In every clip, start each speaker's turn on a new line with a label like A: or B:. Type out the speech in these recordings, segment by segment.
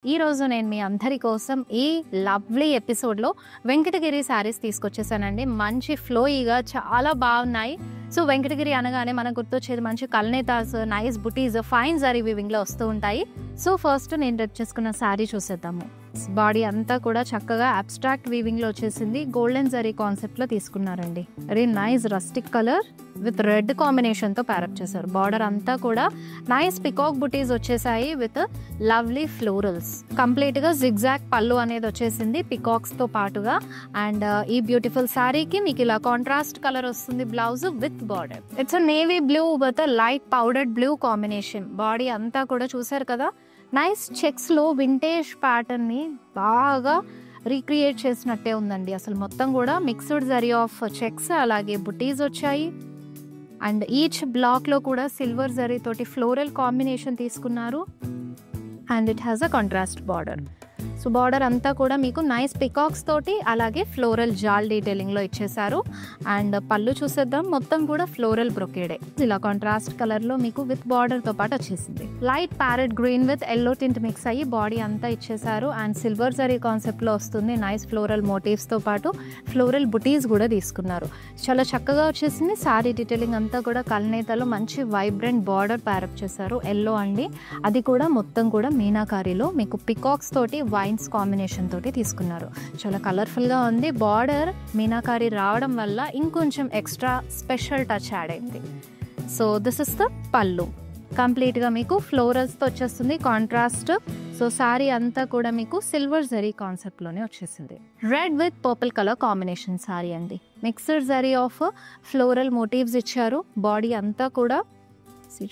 A: ఈ రోజు నేను మీ అందరి కోసం ఈ లవ్లీ ఎపిసోడ్లో వెంకటగిరి శారీస్ తీసుకొచ్చేసానండి. మంచి ఫ్లోయిగా చాలా బాగున్నాయి. సో వెంకటగిరి అనగానే మనకు గుర్తొచ్చేది మంచి కల్నేతాస్, నైస్ బుటీస్, ఫైన్ జరీ వీవింగ్లో వస్తూ ఉంటాయి. సో ఫస్ట్ నేను డ్రెస్ చేసుకున్న శారీ చూసేద్దాము. బాడీ అంతా కూడా చక్కగా అబ్స్ట్రాక్ట్ వీవింగ్లో వచ్చేసింది. గోల్డెన్ జరీ కాన్సెప్ట్లో తీసుకున్నారండి. Very nice rustic colour with red కాంబినేషన్తో ప్యారప్ చేశారు. బార్డర్ అంతా కూడా నైస్ పికాక్ బుటీస్ వచ్చేసాయి విత్ లవ్లీ ఫ్లోరల్స్. కంప్లీట్గా జిగ్జాగ్ పళ్ళు అనేది వచ్చేసింది పికాక్స్తో పాటుగా. అండ్ ఈ బ్యూటిఫుల్ శారీకి మీకు ఇలా కాంట్రాస్ట్ కలర్ వస్తుంది. Blouse with border. It's navy blue with light powdered blue combination. Body అంతా కూడా చూసారు కదా, నైస్ చెక్స్లో వింటేజ్ ప్యాటర్న్ని బాగా రీక్రియేట్ చేసినట్టే ఉందండి. అసలు మొత్తం కూడా మిక్స్డ్ జరీ ఆఫ్ చెక్స్ అలాగే బుటీస్ వచ్చాయి. అండ్ ఈచ్ బ్లాక్లో కూడా సిల్వర్ జరీ తోటి ఫ్లోరల్ కాంబినేషన్ తీసుకున్నారు. And it has a contrast border. So border అంతా కూడా మీకు నైస్ పికాక్స్ తోటి అలాగే ఫ్లోరల్ జాల్ డీటెయిలింగ్లో ఇచ్చేసారు. అండ్ పళ్ళు చూసేద్దాం, మొత్తం కూడా ఫ్లోరల్ బ్రొకేడే. ఇలా కాంట్రాస్ట్ కలర్లో మీకు విత్ బార్డర్తో పాటు వచ్చేసింది. Light parrot green with yellow tint mix అయ్యి బాడీ అంతా ఇచ్చేసారు. అండ్ సిల్వర్ జరీ కాన్సెప్ట్లో వస్తుంది. నైస్ ఫ్లోరల్ మోటివ్స్తో పాటు ఫ్లోరల్ బుటీస్ కూడా తీసుకున్నారు. చాలా చక్కగా వచ్చేసింది. శారీ డీటెయిలింగ్ అంతా కూడా కల్నేతలో మంచి వైబ్రెంట్ బార్డర్ ప్యారప్ చేశారు. ఎల్లో అండి, అది కూడా మొత్తం కూడా మీనాకారీలో మీకు పికాక్స్ తోటి వైన్స్ కాంబినేషన్ తోటి తీసుకున్నారు. చాలా కలర్ఫుల్గా ఉంది. బార్డర్ మీనాకారీ రావడం వల్ల ఇంకొంచెం ఎక్స్ట్రా స్పెషల్ టచ్ యాడ్ అయింది. సో దిస్ ఇస్ ద పళ్ళు. కంప్లీట్గా మీకు ఫ్లోరల్స్తో వచ్చేస్తుంది కాంట్రాస్ట్. సో శారీ అంతా కూడా మీకు సిల్వర్ జరీ కాన్సెప్ట్లోనే వచ్చేసింది. Red with purple colour combination sari అండి. Mixed zari of floral motives ఇచ్చారు. బాడీ అంతా కూడా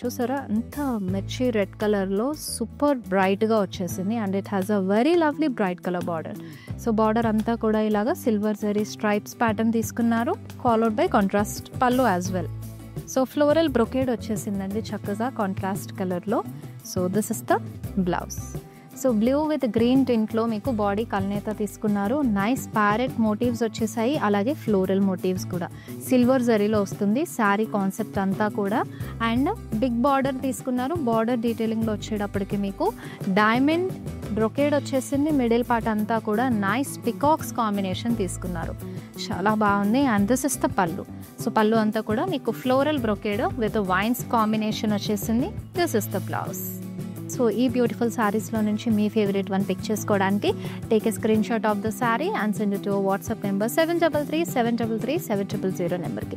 A: చూసారా, అంతా మిర్చి రెడ్ కలర్లో సూపర్ బ్రైట్గా వచ్చేసింది. And it has a very lovely bright colour border. So border అంతా కూడా ఇలాగా సిల్వర్ జరీ స్ట్రైప్స్ ప్యాటర్న్ తీసుకున్నారు, followed by contrast pallu as well. So floral brocade వచ్చేసిందండి చక్కగా కాంట్రాస్ట్ కలర్లో. So this is the blouse. So blue with green టింట్లో మీకు body కల్నేత తీసుకున్నారు. నైస్ ప్యారెట్ మోటివ్స్ వచ్చేసాయి, అలాగే ఫ్లోరల్ మోటివ్స్ కూడా సిల్వర్ జరీలో వస్తుంది శారీ కాన్సెప్ట్ అంతా కూడా. అండ్ బిగ్ బార్డర్ తీసుకున్నారు. బార్డర్ డీటెయిలింగ్లో వచ్చేటప్పటికి మీకు డైమండ్ బ్రొకేడ్ వచ్చేసింది. మిడిల్ పార్ట్ అంతా కూడా నైస్ పికాక్స్ కాంబినేషన్ తీసుకున్నారు. చాలా బాగుంది. And this is the pallu. So pallu అంతా కూడా మీకు floral brocade with vines combination వచ్చేసింది. This is the blouse. So ఈ బ్యూటిఫుల్ శారీస్లో నుంచి మీ ఫేవరెట్ వన్ పిక్ చేసుకోవడానికి take a screen shot of the sari and send it to WhatsApp number 7337337000 నెంబర్కి.